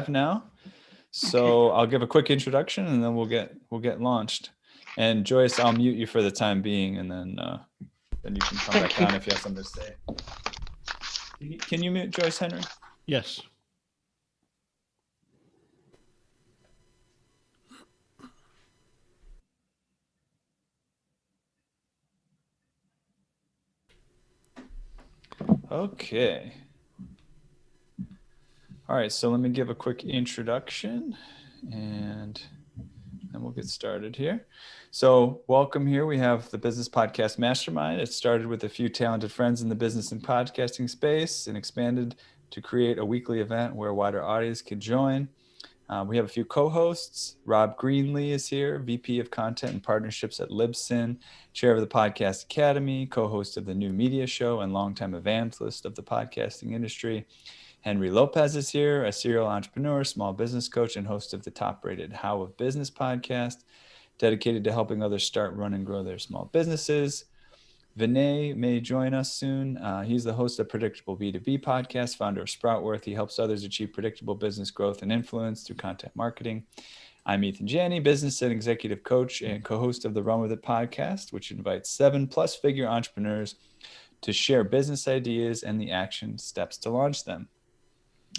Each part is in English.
now. So I'll give a quick introduction and then we'll get launched. And Joyce, I'll mute you for the time being, and then you can come back on if you have something to say. Can you mute Joyce, Henry? Yes. Okay. All right, so let me give a quick introduction and then we'll get started here. So welcome here. We have the Business Podcast Mastermind. It started with a few talented friends in the business and podcasting space and expanded to create a weekly event where a wider audience can join. We have a few co-hosts. Rob Greenlee is here, VP of Content and Partnerships at Libsyn, Chair of the Podcast Academy, co-host of the New Media Show, and longtime evangelist of the podcasting industry. Henry Lopez is here, a serial entrepreneur, small business coach, and host of the top-rated How of Business podcast, dedicated to helping others start, run, and grow their small businesses. Vinay may join us soon. He's the host of Predictable B2B podcast, founder of Sproutworth. He helps others achieve predictable business growth and influence through content marketing. I'm Ethan Janney, business and executive coach and co-host of the Run With It podcast, which invites 7+ figure entrepreneurs to share business ideas and the action steps to launch them.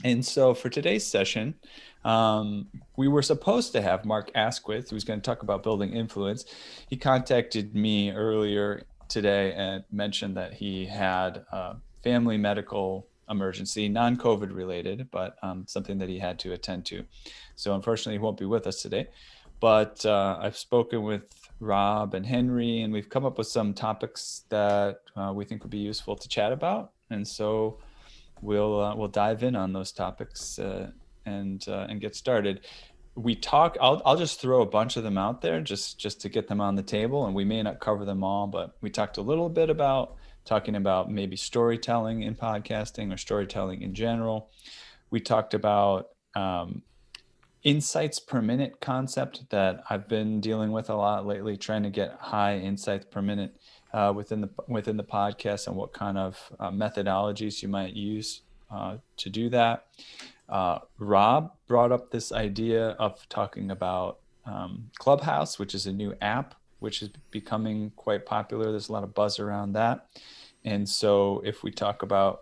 And so for today's session, we were supposed to have Mark Asquith, who's going to talk about building influence. He contacted me earlier today and mentioned that he had a family medical emergency, non-COVID related, but something that he had to attend to. So unfortunately, he won't be with us today. But I've spoken with Rob and Henry, and we've come up with some topics that we think would be useful to chat about. And so we'll dive in on those topics and get started. I'll just throw a bunch of them out there just to get them on the table, and we may not cover them all, but we talked a little bit about talking about maybe storytelling in podcasting or storytelling in general. We talked about insights per minute concept that I've been dealing with a lot lately, trying to get high insights per minute within the podcast, and what kind of methodologies you might use to do that. Rob brought up this idea of talking about Clubhouse, which is a new app which is becoming quite popular. There's a lot of buzz around that. And so if we talk about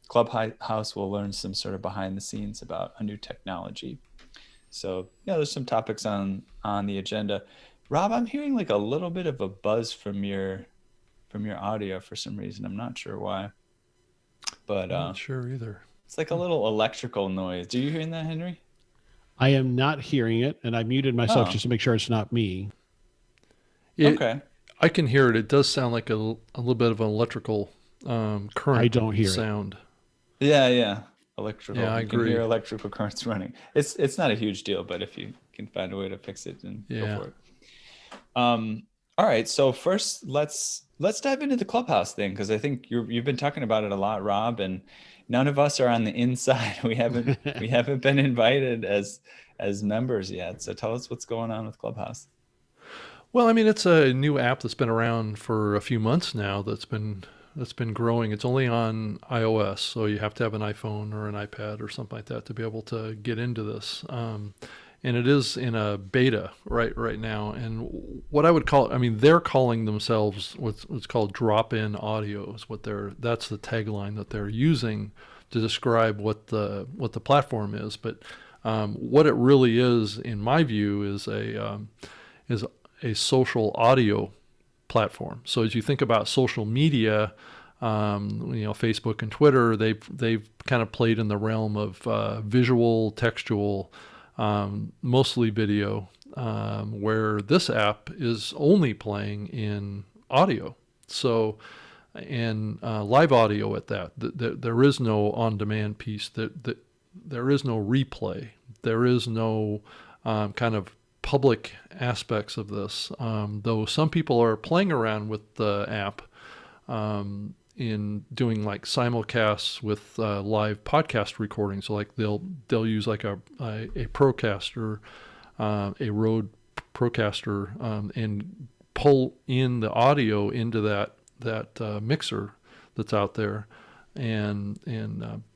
Clubhouse, we'll learn some sort of behind the scenes about a new technology. So yeah, there's some topics on the agenda. Rob, I'm hearing like a little bit of a buzz from your audio for some reason. I'm not sure why, but I'm not sure either. It's like a little electrical noise. Do you hearing that, Henry? I am not hearing it, and I muted myself just to make sure it's not me. Okay. I can hear it. It does sound like a little bit of an electrical current. I don't hear sound. Yeah. Electrical. Yeah, I agree. You can hear electrical currents running. It's not a huge deal, but if you can find a way to fix it, then go for it. All right. So first, let's dive into the Clubhouse thing, because I think you've been talking about it a lot, Rob, and none of us are on the inside. We haven't been invited as members yet. So tell us what's going on with Clubhouse. Well, I mean, it's a new app that's been around for a few months now. That's been growing. It's only on iOS, so you have to have an iPhone or an iPad or something like that to be able to get into this. And it is in a beta right now. And what I would call it, I mean, they're calling themselves what's called drop-in audio is that's the tagline that they're using to describe what the platform is. But what it really is, in my view, is a social audio platform. So as you think about social media, Facebook and Twitter, they've kind of played in the realm of visual, textual, mostly video, where this app is only playing in audio. So, and live audio at that. There is no on-demand piece. There is no replay. There is no kind of public aspects of this, though some people are playing around with the app in doing like simulcasts with live podcast recordings. So like they'll use like a Procaster, a Rode Procaster, and pull in the audio into that mixer that's out there, and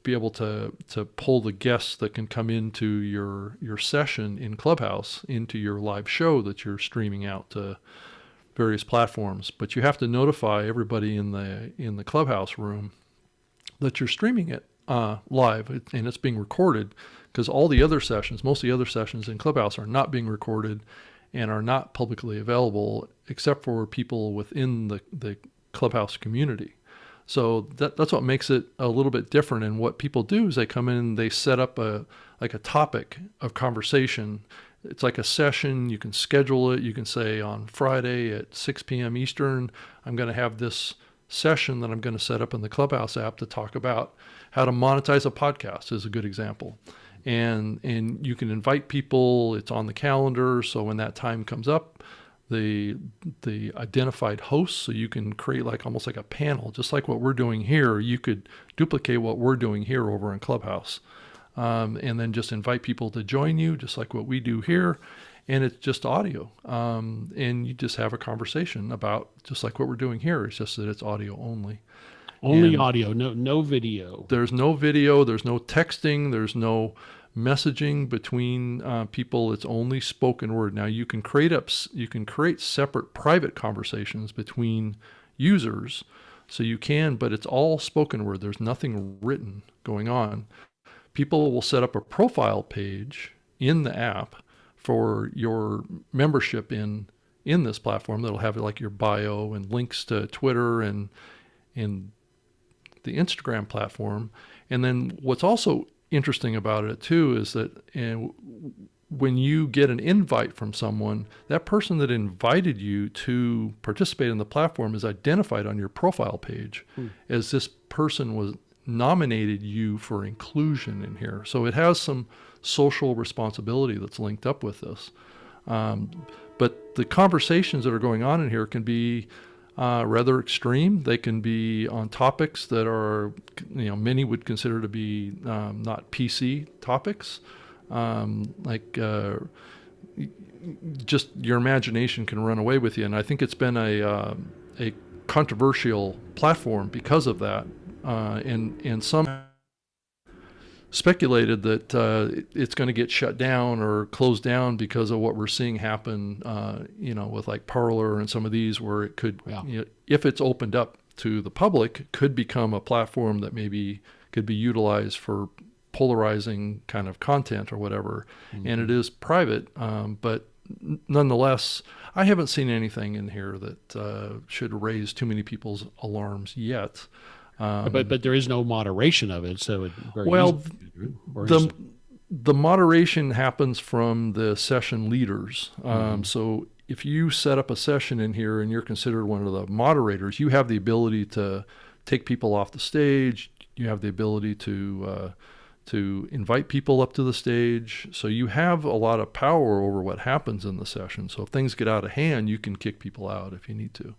be able to pull the guests that can come into your session in Clubhouse into your live show that you're streaming out to various platforms. But you have to notify everybody in the Clubhouse room that you're streaming it live, and it's being recorded, because most of the other sessions in Clubhouse are not being recorded and are not publicly available except for people within the Clubhouse community. So that's what makes it a little bit different. And what people do is they come in, they set up a topic of conversation. It's like a session. You can schedule it. You can say on Friday at 6 p.m. Eastern, I'm going to have this session that I'm going to set up in the Clubhouse app to talk about how to monetize a podcast is a good example. And you can invite people. It's on the calendar. So when that time comes up, the identified hosts, so you can create almost like a panel, just like what we're doing here. You could duplicate what we're doing here over in Clubhouse, and then just invite people to join you, just like what we do here. And it's just audio, and you just have a conversation about just like what we're doing here. It's just that it's audio only. Only audio, no video. There's no video. There's no texting. There's no messaging between people. It's only spoken word. Now you can create separate private conversations between users, so you can, but it's all spoken word. There's nothing written going on. People will set up a profile page in the app for your membership in this platform that'll have like your bio and links to Twitter and the Instagram platform. And then what's also interesting about it too is that when you get an invite from someone, that person that invited you to participate in the platform is identified on your profile page as this person was nominated you for inclusion in here. So it has some social responsibility that's linked up with this. But the conversations that are going on in here can be rather extreme. They can be on topics that are, many would consider to be not PC topics. Just your imagination can run away with you. And I think it's been a controversial platform because of that. And some speculated that it's going to get shut down or closed down because of what we're seeing happen, with like Parler and some of these, where it could, if it's opened up to the public, could become a platform that maybe could be utilized for polarizing kind of content or whatever. Mm-hmm. And it is private, but nonetheless, I haven't seen anything in here that should raise too many people's alarms yet. But there is no moderation of it, so the moderation happens from the session leaders. So if you set up a session in here and you're considered one of the moderators, you have the ability to take people off the stage. You have the ability to invite people up to the stage. So you have a lot of power over what happens in the session. So if things get out of hand, you can kick people out if you need to.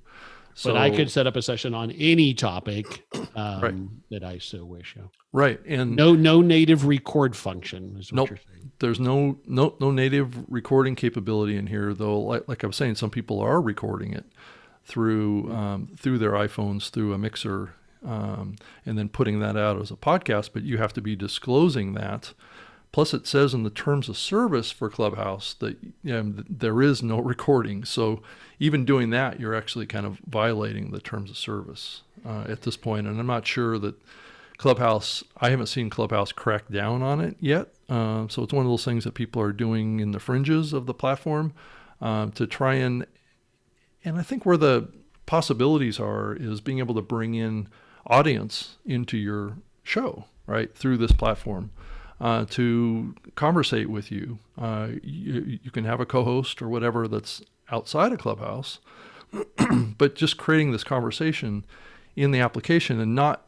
But I could set up a session on any topic that I so wish. Right, and no native record function is what you're saying. There's no native recording capability in here, though. Like I was saying, some people are recording it through their iPhones through a mixer, and then putting that out as a podcast. But you have to be disclosing that. Plus, it says in the terms of service for Clubhouse that there is no recording. So even doing that, you're actually kind of violating the terms of service at this point. And I'm not sure that I haven't seen Clubhouse crack down on it yet. So it's one of those things that people are doing in the fringes of the platform to try and I think where the possibilities are is being able to bring in audience into your show, right, through this platform. To conversate with you. You can have a co-host or whatever that's outside of Clubhouse, but just creating this conversation in the application, and not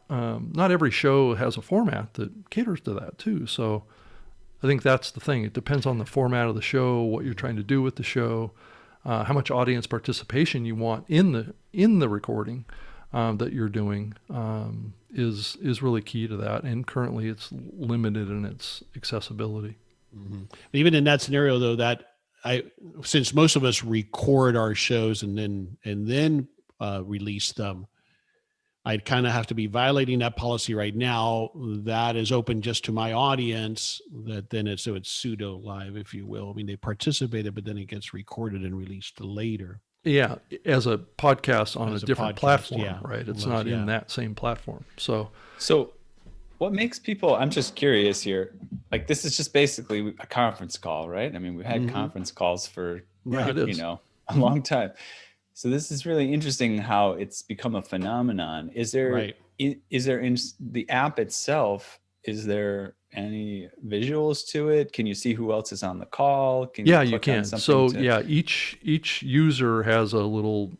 every show has a format that caters to that too. So I think that's the thing. It depends on the format of the show, what you're trying to do with the show, how much audience participation you want in the recording that you're doing. Is really key to that, and currently it's limited in its accessibility. Mm-hmm. Even in that scenario, though, since most of us record our shows and then release them, I'd kind of have to be violating that policy right now. That is open just to my audience. That then it's pseudo live, if you will. I mean, they participated, but then it gets recorded and released later. Yeah, as a podcast on a different platform, yeah. right? It's not in that same platform. So what makes people, I'm just curious here, like this is just basically a conference call, right? I mean, we've had conference calls for, a long time. So this is really interesting how it's become a phenomenon. Is there, is there in the app itself, is there any visuals to it? Can you see who else is on the call? Can you can. So each user has a little,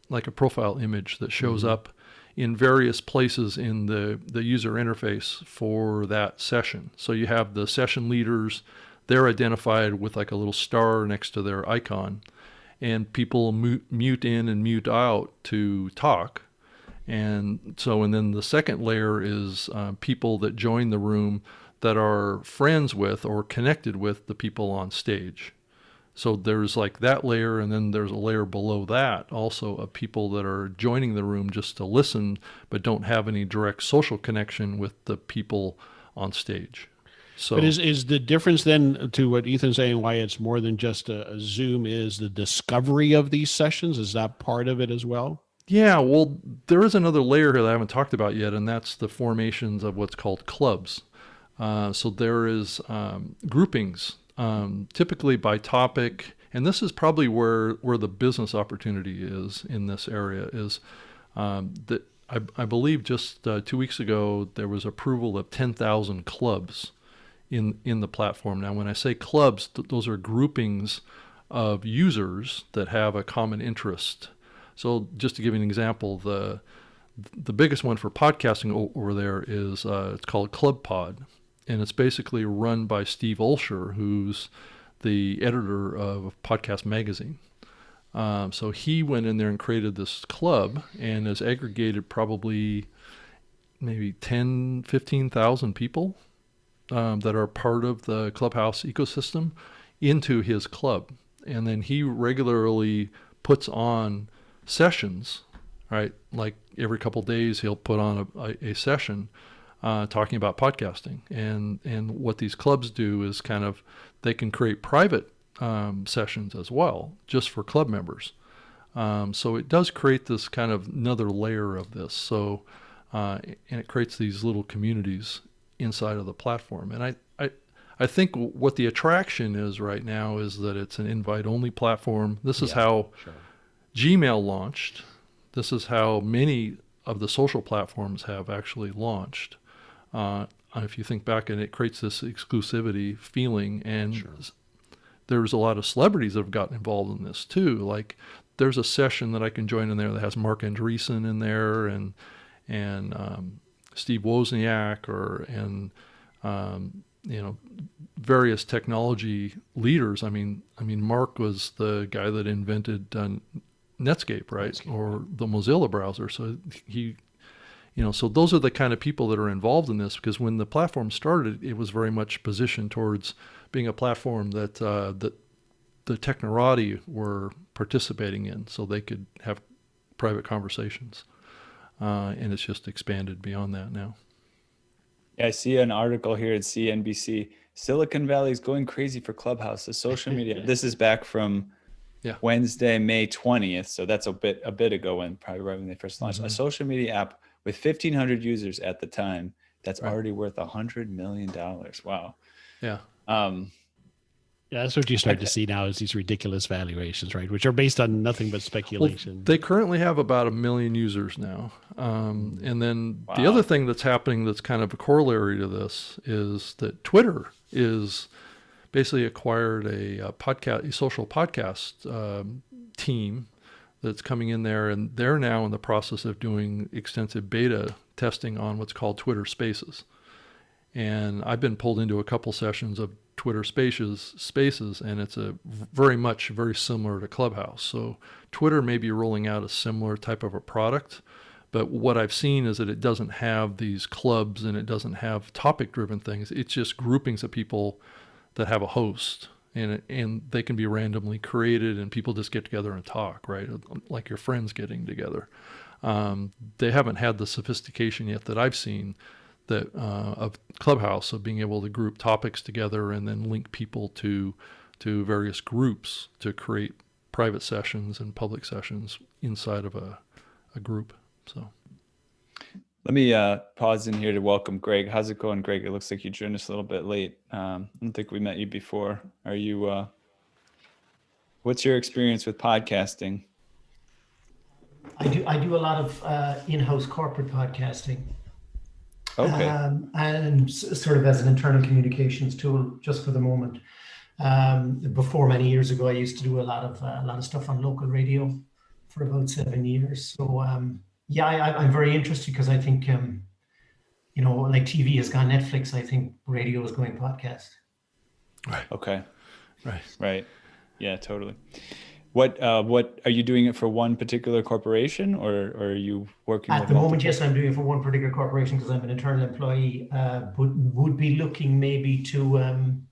like a profile image that shows up in various places in the user interface for that session. So you have the session leaders, they're identified with like a little star next to their icon, and people mute in and mute out to talk. And then the second layer is people that join the room that are friends with or connected with the people on stage. So there's like that layer, and then there's a layer below that also of people that are joining the room just to listen, but don't have any direct social connection with the people on stage. So, but is the difference then to what Ethan's saying, why it's more than just a Zoom, is the discovery of these sessions? Is that part of it as well? Yeah, well, there is another layer here that I haven't talked about yet, and that's the formations of what's called clubs. So there is groupings, typically by topic, and this is probably where the business opportunity is in this area, is that I believe just 2 weeks ago there was approval of 10,000 clubs in the platform. Now, when I say clubs, those are groupings of users that have a common interest. So just to give you an example, the biggest one for podcasting over there is it's called Club Pod, and it's basically run by Steve Olsher, who's the editor of Podcast Magazine. So he went in there and created this club and has aggregated probably maybe 10, 15,000 people that are part of the Clubhouse ecosystem into his club. And then he regularly puts on sessions, right? Like every couple of days he'll put on a session talking about podcasting. And what these clubs do is kind of, they can create private sessions as well, just for club members. So it does create this kind of another layer of this. So, and it creates these little communities inside of the platform. And I think what the attraction is right now is that it's an invite-only platform. This is how Gmail launched. This is how many of the social platforms have actually launched. If you think back, and it creates this exclusivity feeling, and there's a lot of celebrities that have gotten involved in this too. Like there's a session that I can join in there that has Mark Andreessen in there, and Steve Wozniak, various technology leaders. I mean, Mark was the guy that invented Netscape, right? Or the Mozilla browser. So so those are the kind of people that are involved in this, because when the platform started, it was very much positioned towards being a platform that the technorati were participating in, so they could have private conversations. And it's just expanded beyond that now. Yeah, I see an article here at CNBC. Silicon Valley is going crazy for Clubhouse, the social media. This is back from Wednesday, May 20th. So that's a bit ago, probably right when they first launched. A social media app with 1,500 users at the time that's already worth $100 million. Wow. Yeah. Yeah, that's what you start to see now, is these ridiculous valuations, right? Which are based on nothing but speculation. Well, they currently have about 1 million users now. And then the other thing that's happening that's kind of a corollary to this is that Twitter is basically acquired a social podcast team that's coming in there, and they're now in the process of doing extensive beta testing on what's called Twitter Spaces. And I've been pulled into a couple sessions of Twitter Spaces, and it's very similar to Clubhouse. So Twitter may be rolling out a similar type of a product, but what I've seen is that it doesn't have these clubs and it doesn't have topic-driven things. It's just groupings of people that have a host, and they can be randomly created, and people just get together and talk, right? Like your friends getting together. They haven't had the sophistication yet that I've seen that of Clubhouse, of being able to group topics together and then link people to various groups to create private sessions and public sessions inside of a group. So let me pause in here to welcome Greg. How's it going, Greg? It looks like you joined us a little bit late. I don't think we met you before. Are you? What's your experience with podcasting? I do a lot of in-house corporate podcasting. Okay. And sort of as an internal communications tool, just for the moment. Before, many years ago, I used to do a lot of stuff on local radio for about 7 years. So yeah, I'm very interested because I think like TV has gone Netflix. I think radio is going podcast. Right. Okay. Right. Yeah, totally. What are you doing it for one particular corporation, or are you working at with the moment? multiple? Yes, I'm doing it for one particular corporation because I'm an internal employee. Would be looking maybe to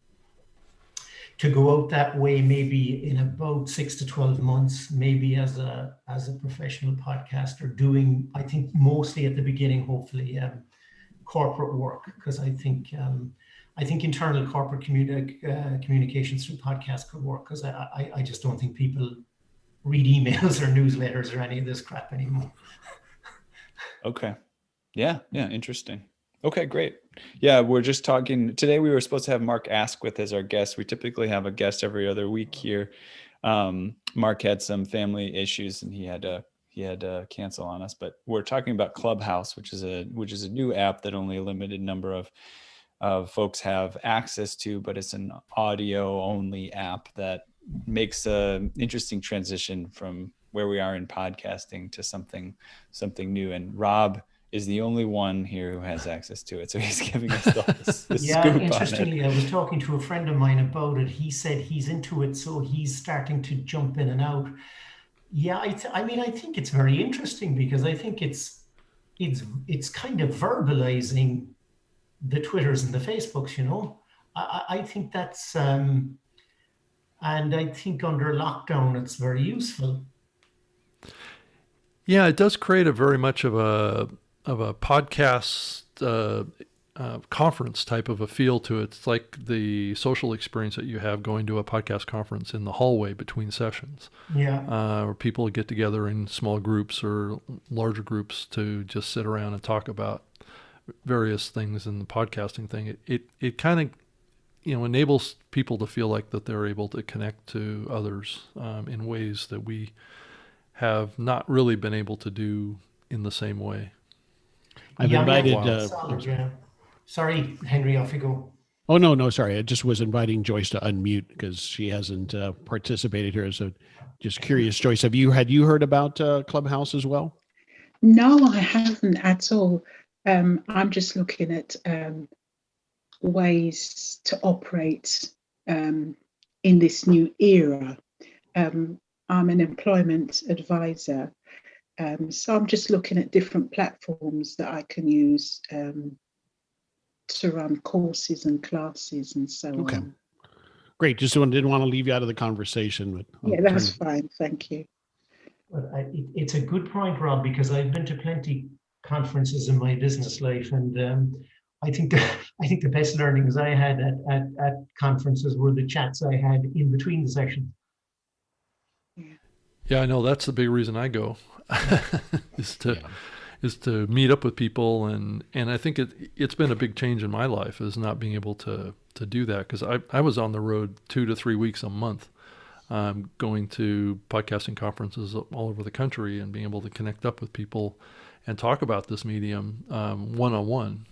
go out that way, maybe in about 6 to 12 months, maybe as a professional podcaster, doing, I think mostly at the beginning, hopefully, corporate work, because I think internal corporate communications through podcasts could work, because I just don't think people read emails or newsletters or any of this crap anymore. Okay. Yeah. Interesting. Okay, great. Yeah, we're just talking today. We were supposed to have Mark Asquith as our guest. We typically have a guest every other week here. Mark had some family issues and he had to cancel on us. But we're talking about Clubhouse, which is a new app that only a limited number of folks have access to, but it's an audio only app that makes an interesting transition from where we are in podcasting to something new. And Rob is the only one here who has access to it. So he's giving us the yeah, scoop interestingly, on it. I was talking to a friend of mine about it. He said he's into it, so he's starting to jump in and out. Yeah, I mean, I think it's very interesting because I think it's kind of verbalizing the Twitters and the Facebooks, I think that's, and I think under lockdown, it's very useful. Yeah, it does create a very much of a podcast conference type of a feel to it. It's like the social experience that you have going to a podcast conference in the hallway between sessions. Yeah. Where people get together in small groups or larger groups to just sit around and talk about various things in the podcasting thing. It kind of enables people to feel like that they're able to connect to others in ways that we have not really been able to do in the same way. I've invited. Sorry, Henry, off you go. Oh no, sorry. I just was inviting Joyce to unmute because she hasn't participated here. So, just curious, Joyce, have you heard about Clubhouse as well? No, I haven't at all. I'm just looking at ways to operate in this new era. I'm an employment advisor, so I'm just looking at different platforms that I can use to run courses and classes and so on. Great. Just didn't want to leave you out of the conversation. But yeah, that's fine. Thank you. Well, it's a good point, Rob, because I've been to plenty conferences in my business life, and I think the best learnings I had at conferences were the chats I had in between the sessions. Yeah, I know that's the big reason I go is to meet up with people, and I think it's been a big change in my life is not being able to do that, because I was on the road 2 to 3 weeks a month, going to podcasting conferences all over the country and being able to connect up with people and talk about this medium one-on-one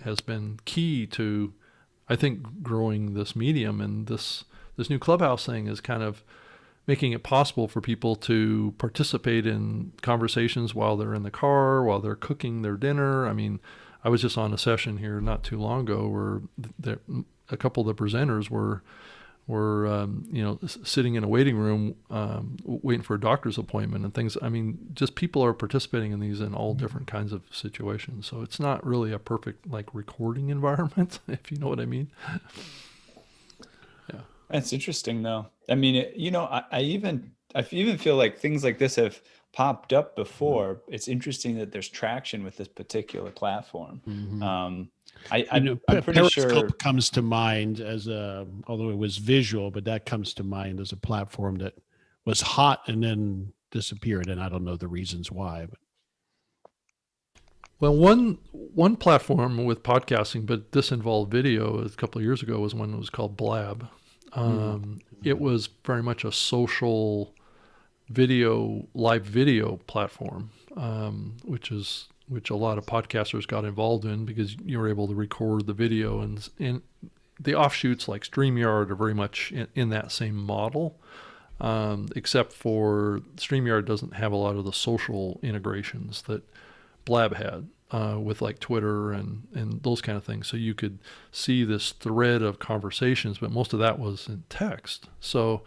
has been key to, I think, growing this medium. And this new Clubhouse thing is kind of making it possible for people to participate in conversations while they're in the car, while they're cooking their dinner. I mean, I was just on a session here not too long ago where a couple of the presenters were sitting in a waiting room waiting for a doctor's appointment and things. I mean, just people are participating in these in all different kinds of situations. So it's not really a perfect recording environment, if you know what I mean. Yeah. That's interesting though. I mean, I even feel like things like this have popped up before. It's interesting that there's traction with this particular platform. I'm pretty Periscope sure comes to mind as although it was visual, but that comes to mind as a platform that was hot and then disappeared. And I don't know the reasons why, but. Well, one platform with podcasting, but this involved video a couple of years ago, was one that was called Blab. It was very much a social live video platform, which a lot of podcasters got involved in because you were able to record the video, and the offshoots like StreamYard are very much in that same model, except for StreamYard doesn't have a lot of the social integrations that Blab had with like Twitter and those kind of things. So you could see this thread of conversations, but most of that was in text. So,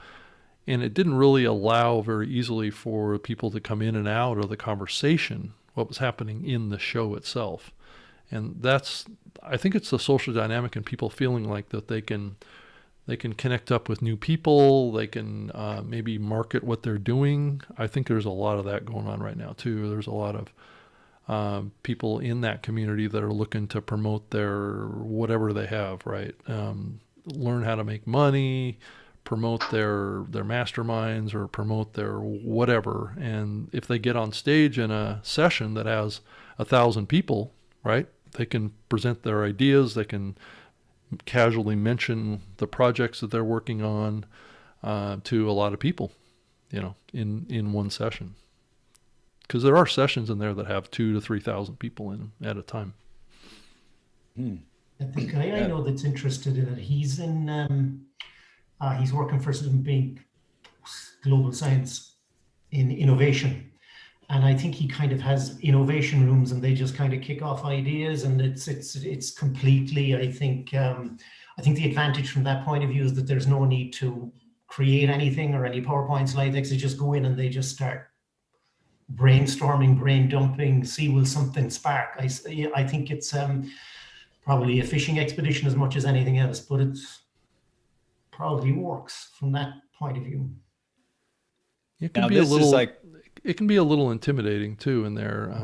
and it didn't really allow very easily for people to come in and out of the conversation, what was happening in the show itself. And I think it's the social dynamic and people feeling like that they can connect up with new people. They can maybe market what they're doing. I think there's a lot of that going on right now too. There's a lot of people in that community that are looking to promote their whatever they have, right? Learn how to make money, promote their masterminds, or promote their whatever. And if they get on stage in a session that has 1,000 people, right, they can present their ideas. They can casually mention the projects that they're working on to a lot of people, in one session. Because there are sessions in there that have 2,000 to 3,000 people in them at a time. The guy I know that's interested in it, he's working for some big global science in innovation. And I think he kind of has innovation rooms, and they just kind of kick off ideas, and it's completely, I think the advantage from that point of view is that there's no need to create anything or any PowerPoint slide decks. They just go in and they just start brainstorming, brain dumping, see will something spark. I think it's probably a fishing expedition as much as anything else, but it probably works from that point of view. It can be a little intimidating too in there.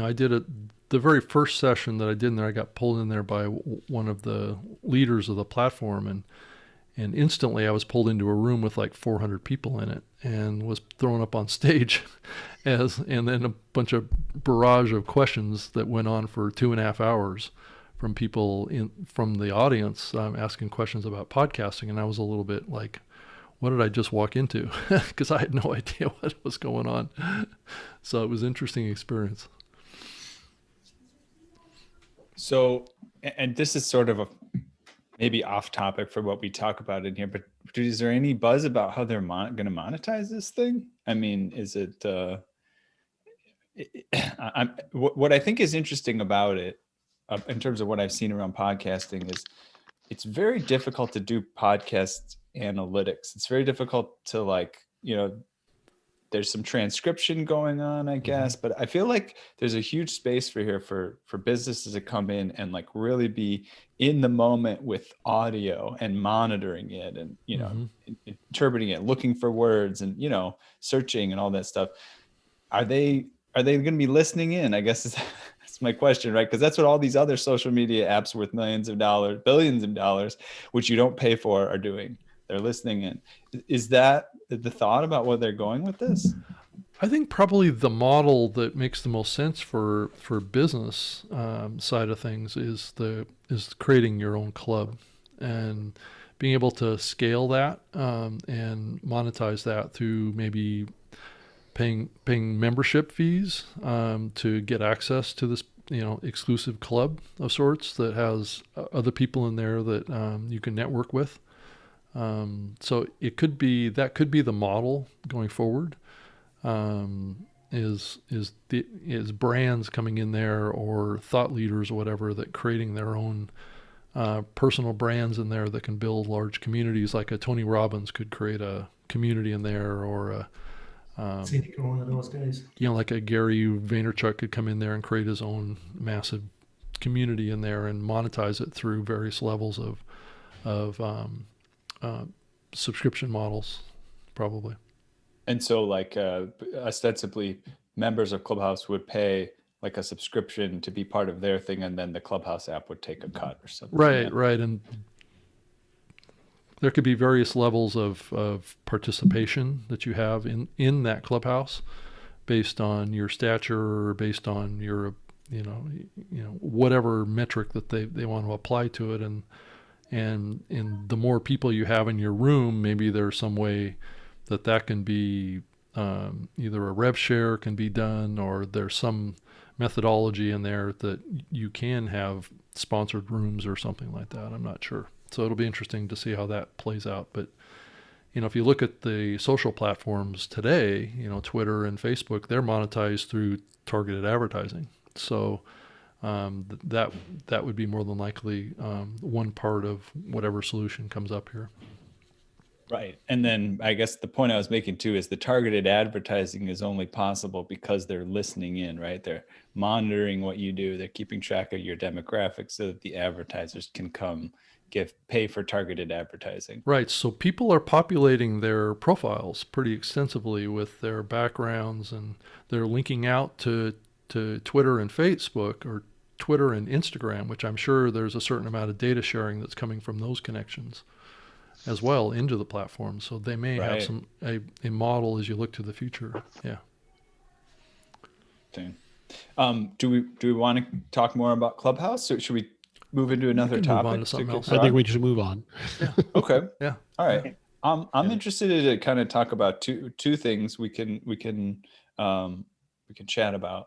I did the very first session that I did in there, I got pulled in there by one of the leaders of the platform, and instantly I was pulled into a room with like 400 people in it and was thrown up on stage and then a bunch of barrage of questions that went on for 2.5 hours from people from the audience asking questions about podcasting. And I was a little bit like, what did I just walk into? Because I had no idea what was going on. So it was an interesting experience. So, and this is sort of maybe off topic for what we talk about in here, but is there any buzz about how they're going to monetize this thing? I mean, is it, what I think is interesting about it in terms of what I've seen around podcasting is it's very difficult to do podcast analytics. It's very difficult to there's some transcription going on, I guess, but I feel like there's a huge space for businesses to come in and really be in the moment with audio and monitoring it and, interpreting it, looking for words and, searching and all that stuff. Are they going to be listening in? I guess that's my question, right? Because that's what all these other social media apps worth millions of dollars, billions of dollars, which you don't pay for, are doing. They're listening in. Is that the thought about where they're going with this? I think probably the model that makes the most sense for business side of things is creating your own club and being able to scale that and monetize that through maybe paying membership fees to get access to this exclusive club of sorts that has other people in there that you can network with. So it could be the model going forward. Is brands coming in there or thought leaders or whatever that creating their own personal brands in there that can build large communities, like a Tony Robbins could create a community in there, or one of those guys. Like a Gary Vaynerchuk could come in there and create his own massive community in there and monetize it through various levels of subscription models, probably. And so like ostensibly members of Clubhouse would pay like a subscription to be part of their thing, and then the Clubhouse app would take a cut or something. Right, right. And there could be various levels of participation that you have in that Clubhouse based on your stature or based on your, whatever metric that they want to apply to it. And the more people you have in your room, maybe there's some way that can be either a rev share can be done, or there's some methodology in there that you can have sponsored rooms or something like that. I'm not sure. So it'll be interesting to see how that plays out. But, if you look at the social platforms today, Twitter and Facebook, they're monetized through targeted advertising. So that would be more than likely one part of whatever solution comes up here. Right. And then I guess the point I was making too is the targeted advertising is only possible because they're listening in, right? They're monitoring what you do. They're keeping track of your demographics so that the advertisers can come pay for targeted advertising. Right. So people are populating their profiles pretty extensively with their backgrounds, and they're linking out to Twitter and Facebook, or Twitter and Instagram, which I'm sure there's a certain amount of data sharing that's coming from those connections as well into the platform. So they may have a model as you look to the future. Yeah. Okay. Do we want to talk more about Clubhouse, or should we move into another topic? Move on to something else. I think we should move on. Yeah. Okay. Yeah. All right. I'm interested to kind of talk about two things we can chat about.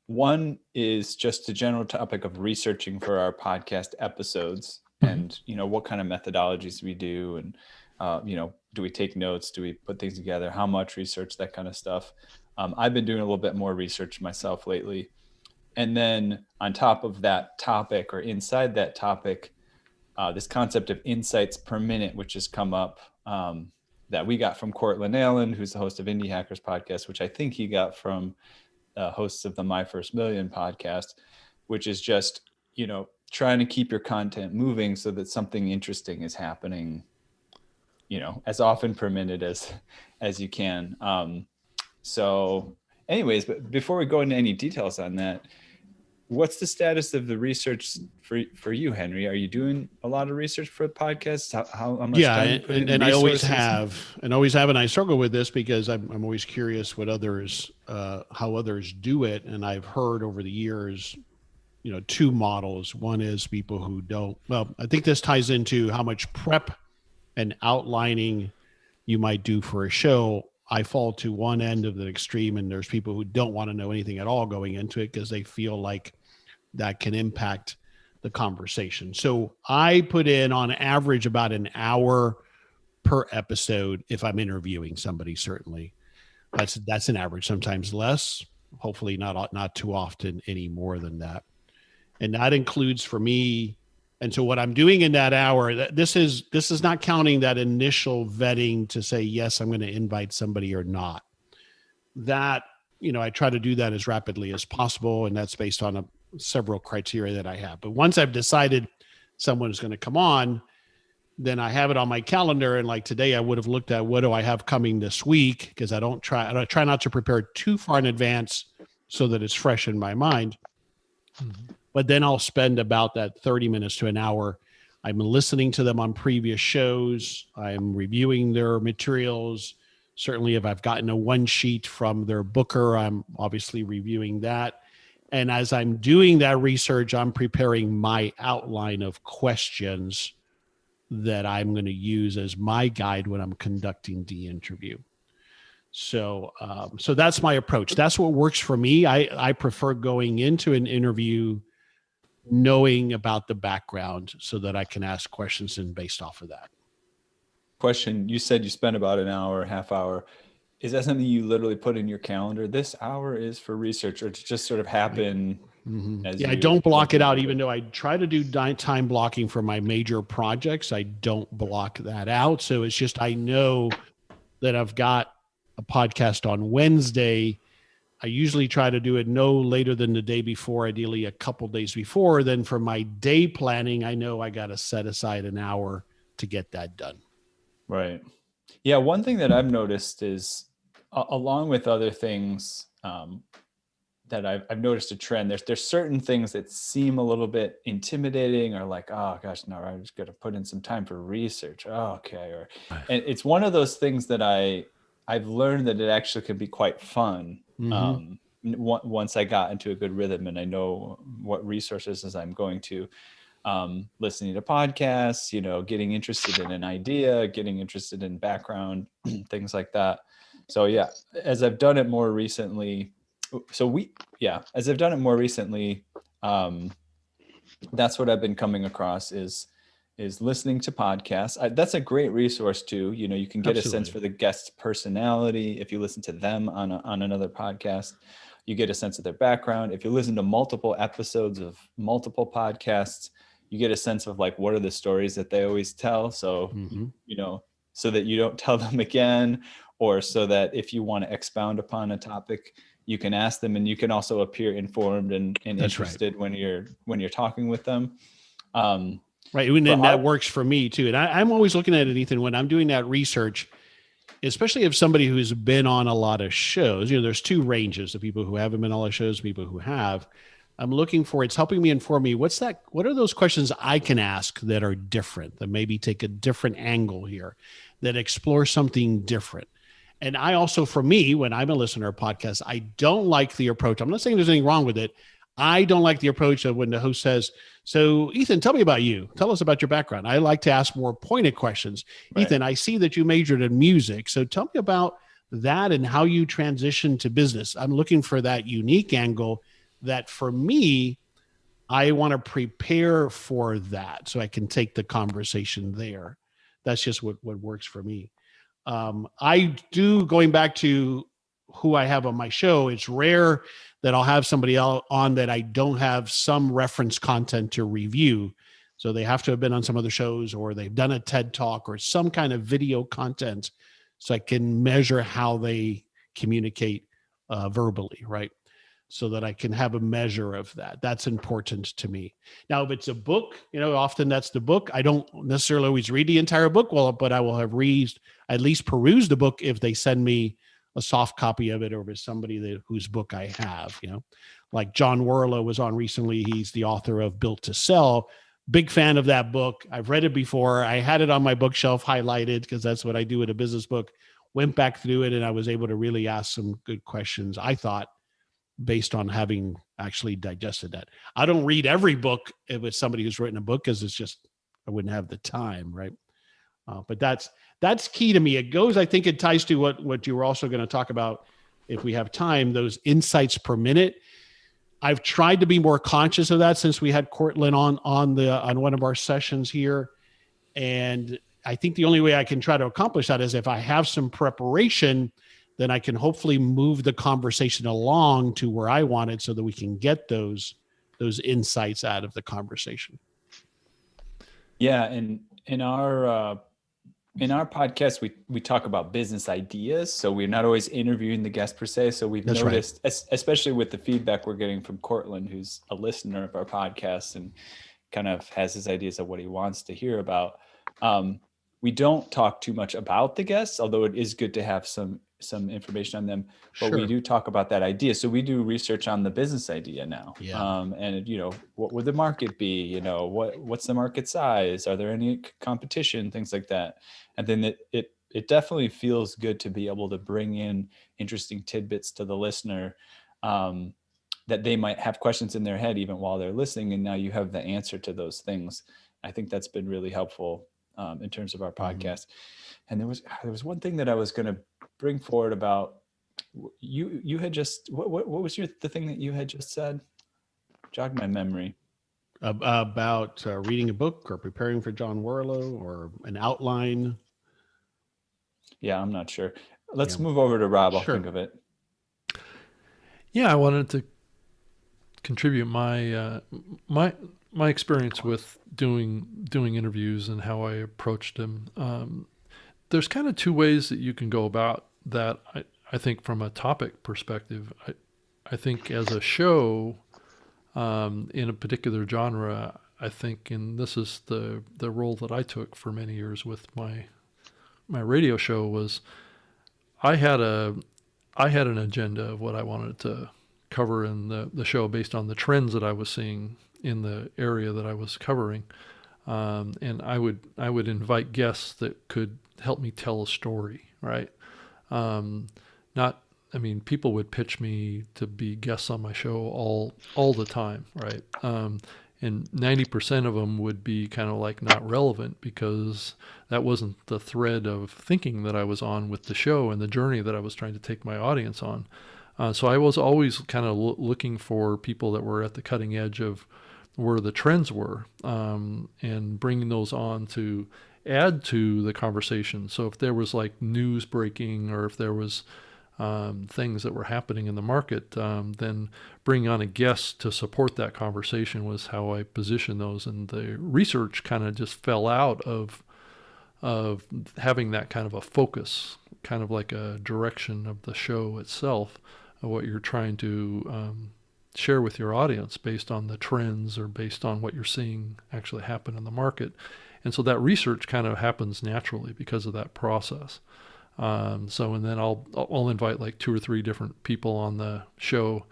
One is just the general topic of researching for our podcast episodes, and what kind of methodologies we do, and do we take notes, do we put things together, how much research, that kind of stuff. I've been doing a little bit more research myself lately. And then on top of that topic, or inside that topic, this concept of insights per minute, which has come up, that we got from Cortland Allen, who's the host of Indie Hackers podcast, which I think he got from hosts of the My First Million podcast, which is just, trying to keep your content moving so that something interesting is happening, as often per minute as you can. So anyways, but before we go into any details on that, what's the status of the research for you, Henry? Are you doing a lot of research for the podcast? How much time? And I always have, and I struggle with this because I'm always curious what others, how others do it. And I've heard over the years, two models. One is people who don't, well, I think this ties into how much prep and outlining you might do for a show. I fall to one end of the extreme, and there's people who don't want to know anything at all going into it because they feel like that can impact the conversation. So I put in on average about an hour per episode if I'm interviewing somebody. Certainly that's an average, sometimes less, hopefully not too often any more than that. And that includes for me. And so what I'm doing in that hour, this is not counting that initial vetting to say, yes, I'm going to invite somebody or not. That, I try to do that as rapidly as possible. And that's based on several criteria that I have. But once I've decided someone is going to come on, then I have it on my calendar. And like today, I would have looked at what do I have coming this week? Because I try not to prepare too far in advance so that it's fresh in my mind. Mm-hmm. But then I'll spend about that 30 minutes to an hour. I'm listening to them on previous shows. I'm reviewing their materials. Certainly, if I've gotten a one sheet from their booker, I'm obviously reviewing that. And as I'm doing that research, I'm preparing my outline of questions that I'm going to use as my guide when I'm conducting the interview. So that's my approach. That's what works for me. I prefer going into an interview knowing about the background so that I can ask questions and based off of that. Question, you said you spent about an hour, half hour. Is that something you literally put in your calendar? This hour is for research, or to just sort of happen? Mm-hmm. I don't block it out, even though I try to do time blocking for my major projects. I don't block that out. So it's just, I know that I've got a podcast on Wednesday. I usually try to do it no later than the day before, ideally a couple days before. Then for my day planning, I know I got to set aside an hour to get that done. Right. Yeah. One thing that I've noticed is along with other things that I've noticed a trend. There's certain things that seem a little bit intimidating, or like, oh gosh, no, I'm just going to put in some time for research. Oh, okay. And it's one of those things that I've learned that it actually can be quite fun. Once I got into a good rhythm and I know what resources I'm going to, listening to podcasts, getting interested in an idea, getting interested in background, things like that. So yeah, as I've done it more recently, that's what I've been coming across is listening to podcasts. That's a great resource too. You can get a sense for the guest's personality. If you listen to them on another podcast, you get a sense of their background. If you listen to multiple episodes of multiple podcasts, you get a sense of like, what are the stories that they always tell? So, so that you don't tell them again, or so that if you want to expound upon a topic, you can ask them, and you can also appear informed and interested when you're talking with them. Right. And then that works for me too. And I'm always looking at it, Ethan, when I'm doing that research, especially if somebody who's been on a lot of shows, there's two ranges of people who haven't been on a lot of shows, people who have. I'm looking for, it's helping me inform me, what are those questions I can ask that are different, that maybe take a different angle here, that explore something different. And I also, for me, when I'm a listener to podcasts, I don't like the approach. I'm not saying there's anything wrong with it. I don't like the approach of when the host says, so Ethan, tell me about you. Tell us about your background. I like to ask more pointed questions. Right. Ethan, I see that you majored in music. So tell me about that and how you transitioned to business. I'm looking for that unique angle that for me, I want to prepare for that so I can take the conversation there. That's just what works for me. I do, going back to who I have on my show, it's rare that I'll have somebody else on that I don't have some reference content to review. So they have to have been on some other shows, or they've done a TED Talk or some kind of video content, so I can measure how they communicate verbally, right? So that I can have a measure of that. That's important to me. Now, if it's a book, often that's the book. I don't necessarily always read the entire book, but I will have at least perused the book if they send me a soft copy of it, or if somebody whose book I have, like John Warlow was on recently. He's the author of Built to Sell. Big fan of that book. I've read it before. I had it on my bookshelf highlighted because that's what I do with a business book. Went back through it and I was able to really ask some good questions, I thought, based on having actually digested that. I don't read every book if it's somebody who's written a book, because it's just, I wouldn't have the time, right? But that's key to me. I think it ties to what you were also going to talk about, if we have time, those insights per minute. I've tried to be more conscious of that since we had Cortland on one of our sessions here. And I think the only way I can try to accomplish that is if I have some preparation, then I can hopefully move the conversation along to where I want it, so that we can get those insights out of the conversation. Yeah. And in our podcast, we talk about business ideas. So we're not always interviewing the guest per se. So we've noticed, especially with the feedback we're getting from Cortland, who's a listener of our podcast and kind of has his ideas of what he wants to hear about. We don't talk too much about the guests, although it is good to have some information on them, but we do talk about that idea. So we do research on the business idea now. Yeah. And what would the market be? What's the market size? Are there any competition? Things like that. And then it definitely feels good to be able to bring in interesting tidbits to the listener, that they might have questions in their head even while they're listening. And now you have the answer to those things. I think that's been really helpful in terms of our podcast. And there was one thing that I was going to bring forward about you had just, what was the thing that you had just said? Jog my memory. About reading a book or preparing for John Warlow or an outline. Yeah, I'm not sure. Let's move over to Rob. I'll think of it. Yeah, I wanted to contribute my my experience with doing interviews and how I approached them. There's kind of two ways that you can go about that. I think from a topic perspective, I think as a show in a particular genre, I think, and this is the role that I took for many years with my radio show, was I had a I had an agenda of what I wanted to cover in the show based on the trends that I was seeing in the area that I was covering. And I would invite guests that could help me tell a story, right? Not, I mean, people would pitch me to be guests on my show all the time, right? And 90% of them would be kind of like not relevant because that wasn't the thread of thinking that I was on with the show and the journey that I was trying to take my audience on. So I was always kind of looking for people that were at the cutting edge of where the trends were, and bringing those on to add to the conversation. So if there was like news breaking, or if there was things that were happening in the market, then bringing on a guest to support that conversation was how I positioned those. And the research kind of just fell out of having that kind of a focus, kind of like a direction of the show itself, of what you're trying to share with your audience based on the trends or based on what you're seeing actually happen in the market. And so that research kind of happens naturally because of that process. And then I'll invite like 2 or 3 different people on the show.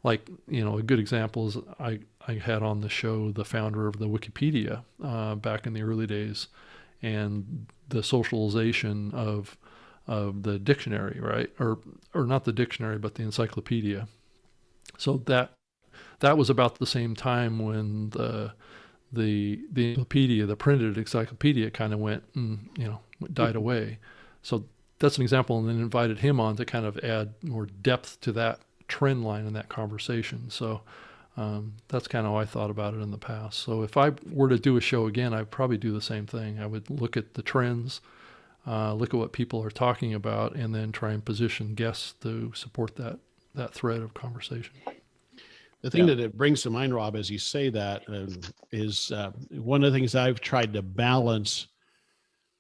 Like, a good example is I had on the show the founder of the Wikipedia back in the early days, and the socialization of the dictionary, right? Or not the dictionary, but the encyclopedia. So that was about the same time when the encyclopedia, the printed encyclopedia, kind of went, died away. So that's an example, and then invited him on to kind of add more depth to that trend line in that conversation. So that's kind of how I thought about it in the past. So if I were to do a show again, I'd probably do the same thing. I would look at the trends, look at what people are talking about, and then try and position guests to support that thread of conversation. The thing that it brings to mind, Rob, as you say that, is one of the things I've tried to balance.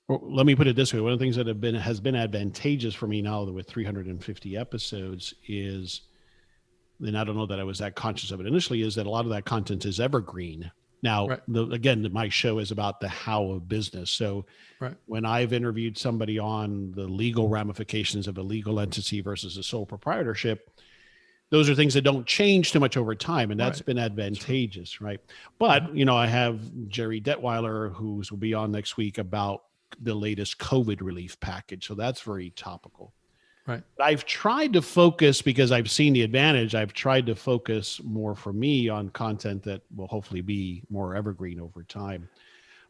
Or let me put it this way: one of the things that has been advantageous for me now with 350 episodes is, and I don't know that I was that conscious of it initially, is that a lot of that content is evergreen. Now, right. Again, my show is about the how of business. So right. When I've interviewed somebody on the legal ramifications of a legal entity versus a sole proprietorship, those are things that don't change too much over time. And that's right. been advantageous, right? But, I have Jerry Detweiler, who will be on next week, about the latest COVID relief package. So that's very topical. Right. I've tried to focus, because I've seen the advantage, I've tried to focus more for me on content that will hopefully be more evergreen over time.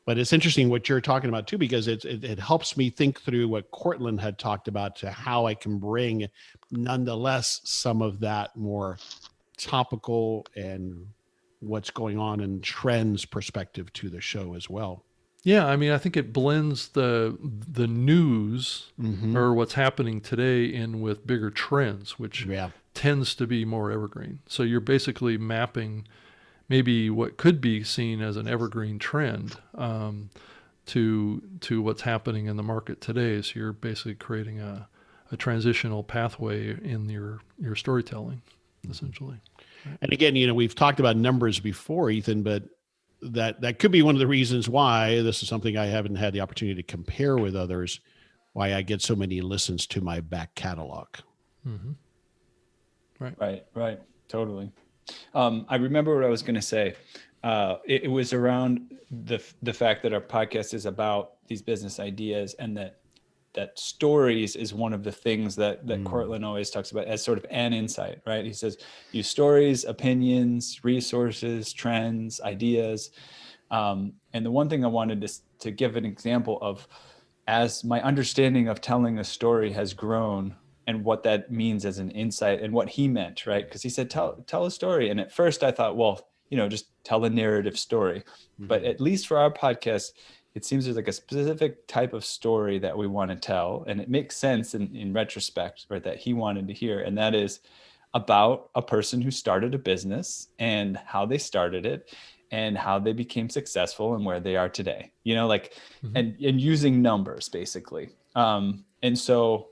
But it's interesting what you're talking about too, because it helps me think through what Cortland had talked about, to how I can bring nonetheless some of that more topical and what's going on in trends perspective to the show as well. Yeah, I mean, I think it blends the news or what's happening today in with bigger trends, which tends to be more evergreen. So you're basically mapping maybe what could be seen as an evergreen trend to what's happening in the market today. So you're basically creating a transitional pathway in your storytelling, essentially. Right? And again, we've talked about numbers before, Ethan, but that could be one of the reasons why this is something I haven't had the opportunity to compare with others, why I get so many listens to my back catalog. Right. Right. Totally. I remember what I was going to say. It was around the fact that our podcast is about these business ideas, and that stories is one of the things that Cortland always talks about as sort of an insight, right? He says, use stories, opinions, resources, trends, ideas. And the one thing I wanted to give an example of, as my understanding of telling a story has grown, and what that means as an insight, and what he meant, right? Because he said, tell a story. And at first I thought, well, just tell a narrative story. But at least for our podcast, it seems there's like a specific type of story that we want to tell. And it makes sense in retrospect, right, that he wanted to hear. And that is about a person who started a business and how they started it and how they became successful and where they are today, and using numbers basically. And so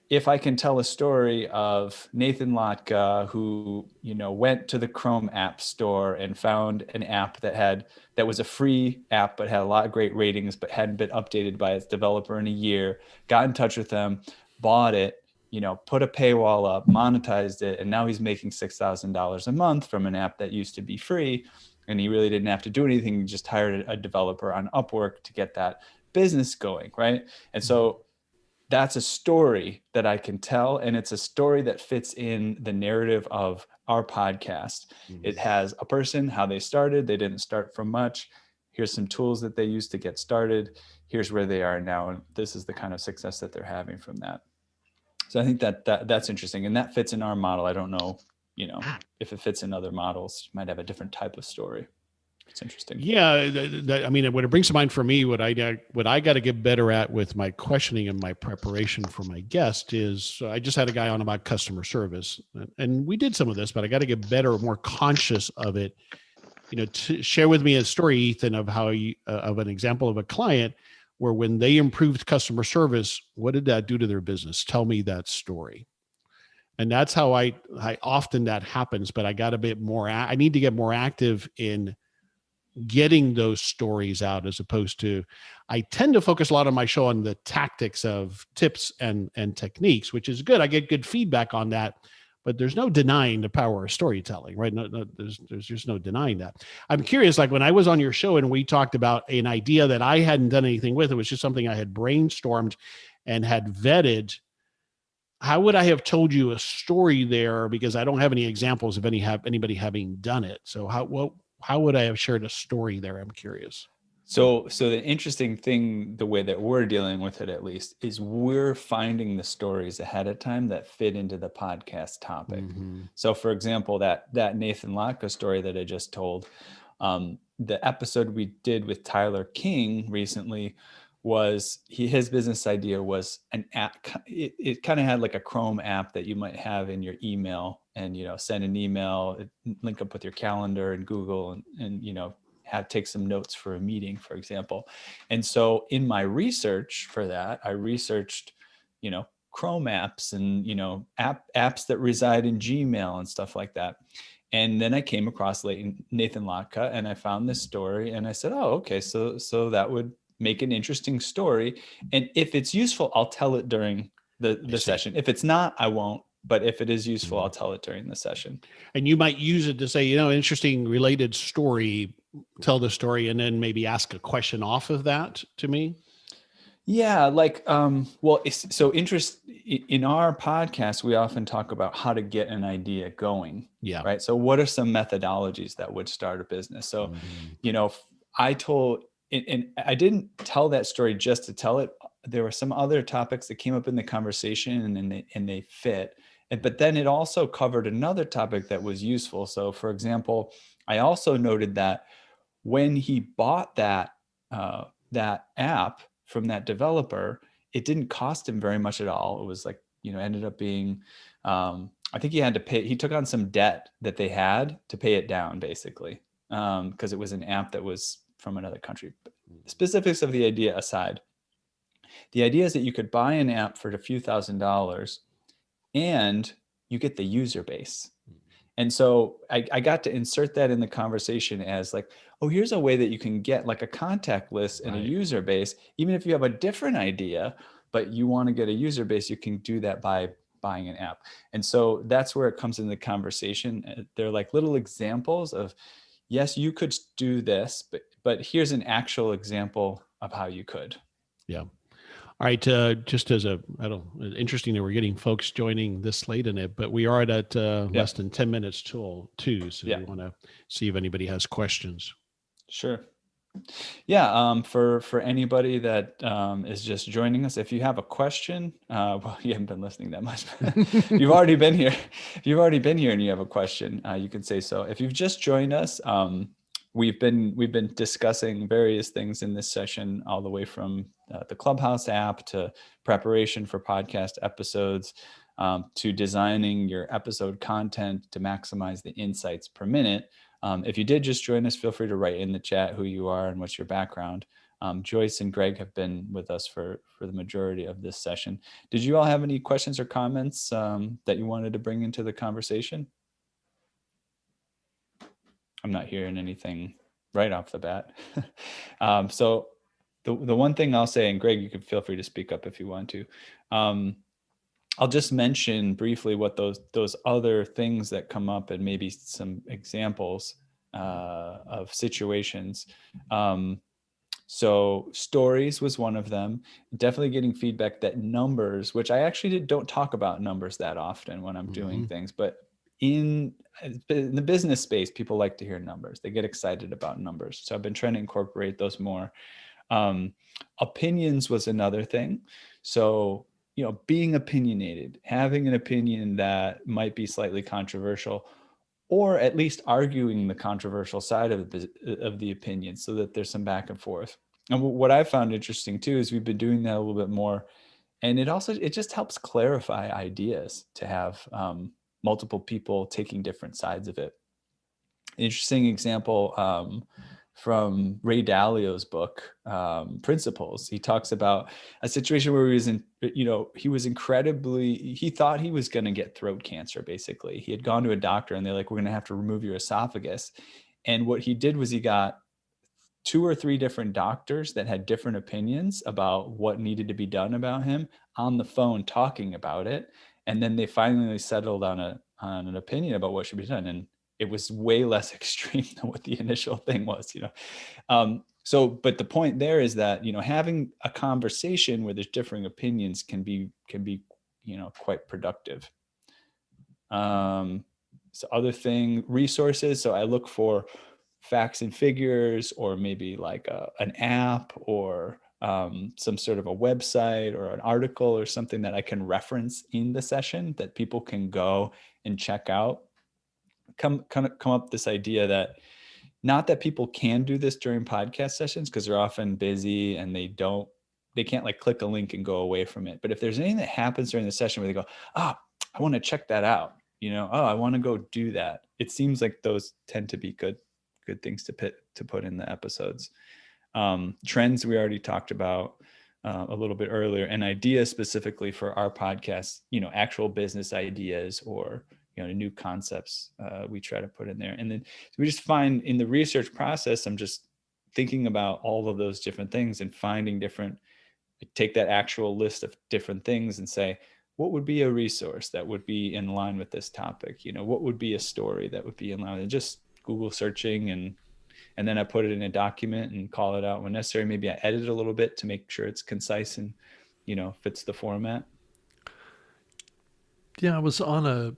if I can tell a story of Nathan Lotka, who, went to the Chrome App Store and found an app that was a free app, but had a lot of great ratings, but hadn't been updated by its developer in a year, got in touch with them, bought it, put a paywall up, monetized it, and now he's making $6,000 a month from an app that used to be free. And he really didn't have to do anything. He just hired a developer on Upwork to get that business going, right? And so that's a story that I can tell. And it's a story that fits in the narrative of our podcast. It has a person, how they started. They didn't start from much. Here's some tools that they used to get started. Here's where they are now. And this is the kind of success that they're having from that. So I think that's interesting. And that fits in our model. I don't know, if it fits in other models, might have a different type of story. It's interesting. Yeah, I mean, what it brings to mind for me, what I got to get better at with my questioning and my preparation for my guest is, I just had a guy on about customer service, and we did some of this, but I got to get better, more conscious of it. To share with me a story, Ethan, of how of an example of a client where when they improved customer service, what did that do to their business? Tell me that story. And that's how I often that happens, but I got a bit more. I need to get more active in getting those stories out, as opposed to, I tend to focus a lot on my show on the tactics of tips and techniques, which is good. I get good feedback on that, but there's no denying the power of storytelling, right? No, there's just no denying that. I'm curious, like when I was on your show and we talked about an idea that I hadn't done anything with, it was just something I had brainstormed and had vetted. How would I have told you a story there? Because I don't have any examples of anybody having done it. So how would I have shared a story there? I'm curious. So the interesting thing, the way that we're dealing with it, at least, is we're finding the stories ahead of time that fit into the podcast topic. Mm-hmm. So for example, that Nathan Latka story that I just told, the episode we did with Tyler King recently was his business idea was an app. It kind of had like a Chrome app that you might have in your email, and send an email, link up with your calendar and Google, and take some notes for a meeting, for example. And so in my research for that, I researched Chrome apps and apps that reside in Gmail and stuff like that. And then I came across Nathan Latka, and I found this story, and I said, oh, okay, so that would make an interesting story. And if it's useful, I'll tell it during the session. If it's not, I won't. But if it is useful, I'll tell it during the session. And you might use it to say, interesting related story, tell the story, and then maybe ask a question off of that to me. Yeah. So interest in our podcast, we often talk about how to get an idea going. Yeah. Right. So what are some methodologies that would start a business? So, I told, and I didn't tell that story just to tell it. There were some other topics that came up in the conversation, and they fit. But then it also covered another topic that was useful. So for example, I also noted that when he bought that app from that developer, it didn't cost him very much at all. It was like, ended up being, I think he took on some debt that they had to pay it down, basically, because it was an app that was from another country. But the specifics of the idea aside, the idea is that you could buy an app for a few $1,000s, and you get the user base. And so I got to insert that in the conversation as like, oh, here's a way that you can get like a contact list and a user base. Even if you have a different idea, but you want to get a user base, you can do that by buying an app. And so that's where it comes into the conversation. They're like little examples of, yes, you could do this, but here's an actual example of how you could. Yeah. All right. Just as interesting that we're getting folks joining this late in it, but we are at less than 10 minutes till 2. So we want to see if anybody has questions. Sure. Yeah. For anybody that is just joining us, if you have a question, well, you haven't been listening that much. You've already been here. If you've already been here and you have a question, you can say so. If you've just joined us, we've been discussing various things in this session, all the way from the Clubhouse app to preparation for podcast episodes, to designing your episode content to maximize the insights per minute. If you did just join us, feel free to write in the chat who you are and what's your background. Joyce and Greg have been with us for the majority of this session. Did you all have any questions or comments that you wanted to bring into the conversation? I'm not hearing anything right off the bat. So the one thing I'll say, and Greg, you can feel free to speak up if you want to. I'll just mention briefly what those other things that come up and maybe some examples of situations. So stories was one of them. Definitely getting feedback that numbers, which I actually don't talk about numbers that often when I'm doing things, but in the business space, people like to hear numbers. They get excited about numbers. So I've been trying to incorporate those more. Opinions was another thing. So, being opinionated, having an opinion that might be slightly controversial, or at least arguing the controversial side of the opinion so that there's some back and forth. And what I found interesting too, is we've been doing that a little bit more. And it just helps clarify ideas to have multiple people taking different sides of it. Interesting example from Ray Dalio's book, Principles. He talks about a situation where he thought he was going to get throat cancer. Basically, he had gone to a doctor and they're like, we're going to have to remove your esophagus. And what he did was he got 2 or 3 different doctors that had different opinions about what needed to be done about him on the phone talking about it. And then they finally settled on an opinion about what should be done. And it was way less extreme than what the initial thing was, but the point there is that, having a conversation where there's differing opinions can be, quite productive. So other thing, resources. So I look for facts and figures, or maybe like an app, or some sort of a website or an article or something that I can reference in the session that people can go and check out. Come up this idea that, not that people can do this during podcast sessions because they're often busy and they can't like click a link and go away from it. But if there's anything that happens during the session where they go, I want to check that out, I want to go do that. It seems like those tend to be good things to put in the episodes. Trends we already talked about a little bit earlier, and ideas specifically for our podcast, actual business ideas or new concepts we try to put in there. And then we just find in the research process, I'm just thinking about all of those different things and finding take that actual list of different things and say, what would be a resource that would be in line with this topic? What would be a story that would be in line with it? Just Google searching, and then I put it in a document and call it out when necessary. Maybe I edit a little bit to make sure it's concise and, fits the format. Yeah, I was on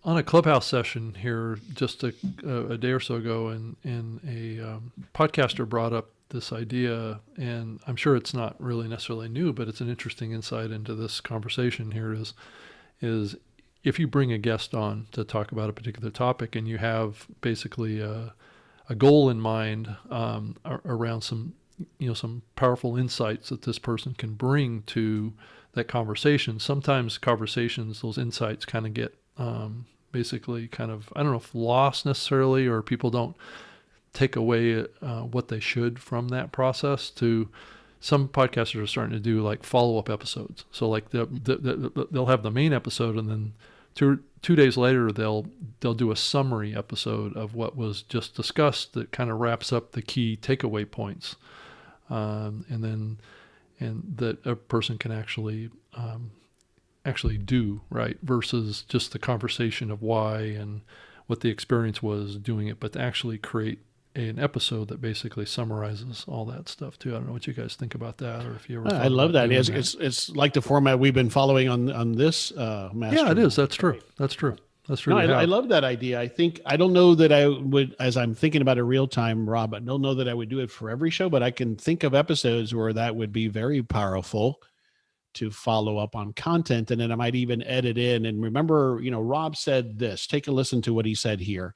a Clubhouse session here just a day or so ago, and a podcaster brought up this idea, and I'm sure it's not really necessarily new, but it's an interesting insight into this conversation here is if you bring a guest on to talk about a particular topic and you have basically a goal in mind around some powerful insights that this person can bring to that conversation. Sometimes conversations, those insights kind of get basically kind of, I don't know if lost necessarily, or people don't take away what they should from that process. To some podcasters are starting to do like follow-up episodes. So like they'll have the main episode, and then two days later they'll do a summary episode of what was just discussed that kind of wraps up the key takeaway points, and that a person can actually do, right, versus just the conversation of why and what the experience was doing it, but to actually create an episode that basically summarizes all that stuff too. I don't know what you guys think about that, or if you ever. I love that. It's like the format we've been following on this Mastermind. Yeah, it is. That's true. That's true. That's true. No, I love that idea. I don't know that I would, as I'm thinking about it real time, Rob, I don't know that I would do it for every show, but I can think of episodes where that would be very powerful to follow up on content. And then I might even edit in and remember, Rob said this, take a listen to what he said here.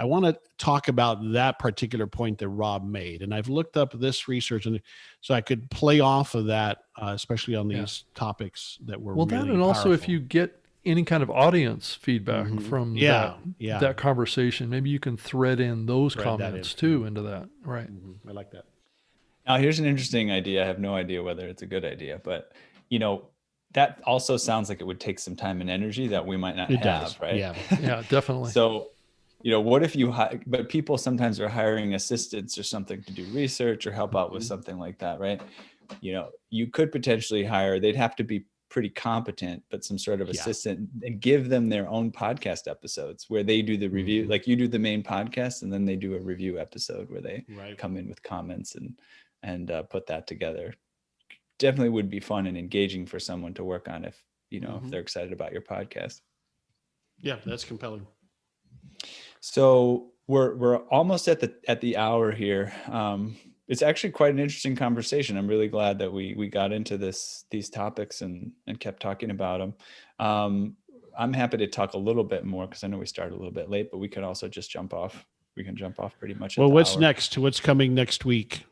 I want to talk about that particular point that Rob made. And I've looked up this research, and so I could play off of that, especially on these topics that were really that, and also powerful. If you get any kind of audience feedback from that conversation, maybe you can thread in those comments too into that. Right. I like that. Now, here's an interesting idea. I have no idea whether it's a good idea, but that also sounds like it would take some time and energy that we might not have, right? Yeah. Yeah, definitely. So, what if but people sometimes are hiring assistants or something to do research or help out with something like that, right? You could potentially they'd have to be pretty competent, but some sort of Yeah. assistant, and give them their own podcast episodes where they do the review. Like you do the main podcast and then they do a review episode where they come in with comments and put that together. Definitely would be fun and engaging for someone to work on if, you know, if they're excited about your podcast. Yeah, that's compelling. So we're almost at the hour here. It's actually quite an interesting conversation. I'm really glad that we got into these topics and kept talking about them. I'm happy to talk a little bit more because I know we started a little bit late, but we could also just jump off. We can jump off pretty much. Well, what's next? What's coming next week?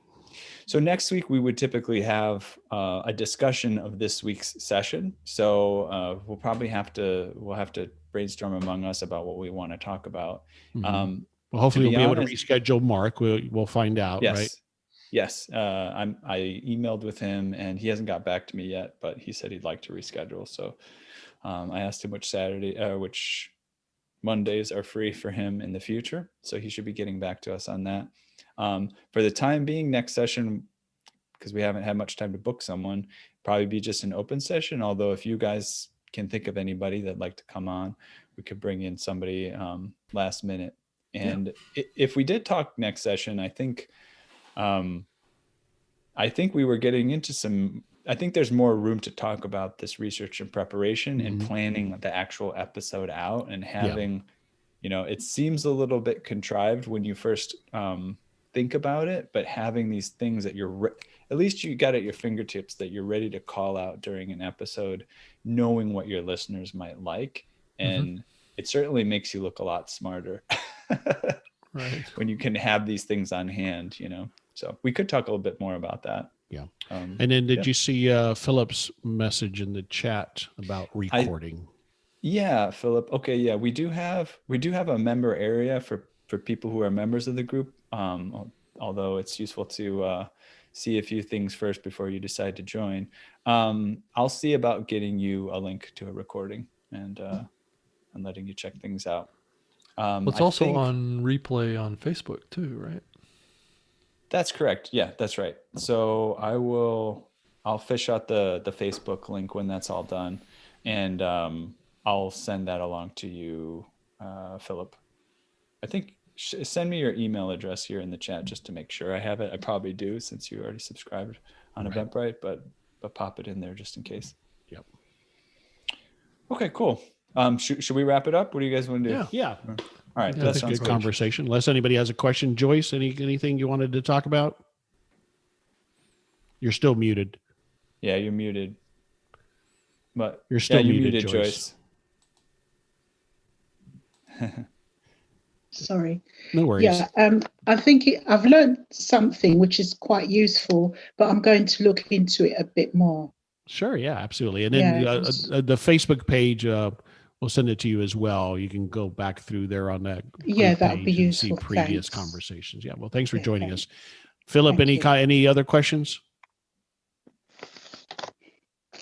So next week we would typically have a discussion of this week's session. So we'll have to brainstorm among us about what we want to talk about. Well, hopefully we'll be able to reschedule Mark. We'll find out, right? Yes. I emailed with him and he hasn't got back to me yet, but he said he'd like to reschedule. So I asked him which Mondays are free for him in the future. So he should be getting back to us on that. For the time being, next session, because we haven't had much time to book someone, probably be just an open session. Although if you guys can think of anybody that'd like to come on, we could bring in somebody last minute. And if we did talk next session, I think we were getting into I think there's more room to talk about this research and preparation and planning the actual episode out and having, you know, it seems a little bit contrived when you first think about it, but having these things that at least you got at your fingertips that you're ready to call out during an episode, knowing what your listeners might like. And it certainly makes you look a lot smarter when you can have these things on hand, you know. So we could talk a little bit more about that. Yeah. And then did you see Philip's message in the chat about recording? Yeah, Philip. Okay. Yeah, we do have a member area for people who are members of the group. Although it's useful to see a few things first before you decide to join. I'll see about getting you a link to a recording and letting you check things out. It's also on replay on Facebook too, right? That's correct. Yeah, that's right. So I'll fish out the Facebook link when that's all done, and I'll send that along to you, Philip. I think send me your email address here in the chat just to make sure I have it. I probably do since you already subscribed on Eventbrite, but pop it in there just in case. Yep. Okay, cool. Should we wrap it up? What do you guys want to do? Yeah. All right. That's a good conversation. Unless anybody has a question. Joyce, anything you wanted to talk about? You're still muted. Yeah, you're muted. But you're still muted, Joyce. Sorry. No worries. Yeah, I think I've learned something which is quite useful, but I'm going to look into it a bit more. Sure. Yeah, absolutely. And then the Facebook page, we'll send it to you as well. You can go back through there on that. Yeah, that would be useful. See previous conversations. Yeah. Well, thanks for joining us. Philip, any other questions?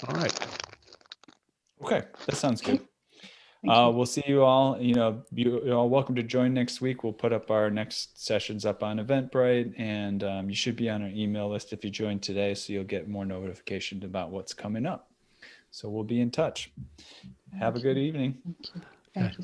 All right. Okay, that sounds good. We'll see you all. You're all welcome to join next week. We'll put up our next sessions up on Eventbrite, and you should be on our email list if you joined today, so you'll get more notifications about what's coming up. So we'll be in touch. Have a good evening. Thank you.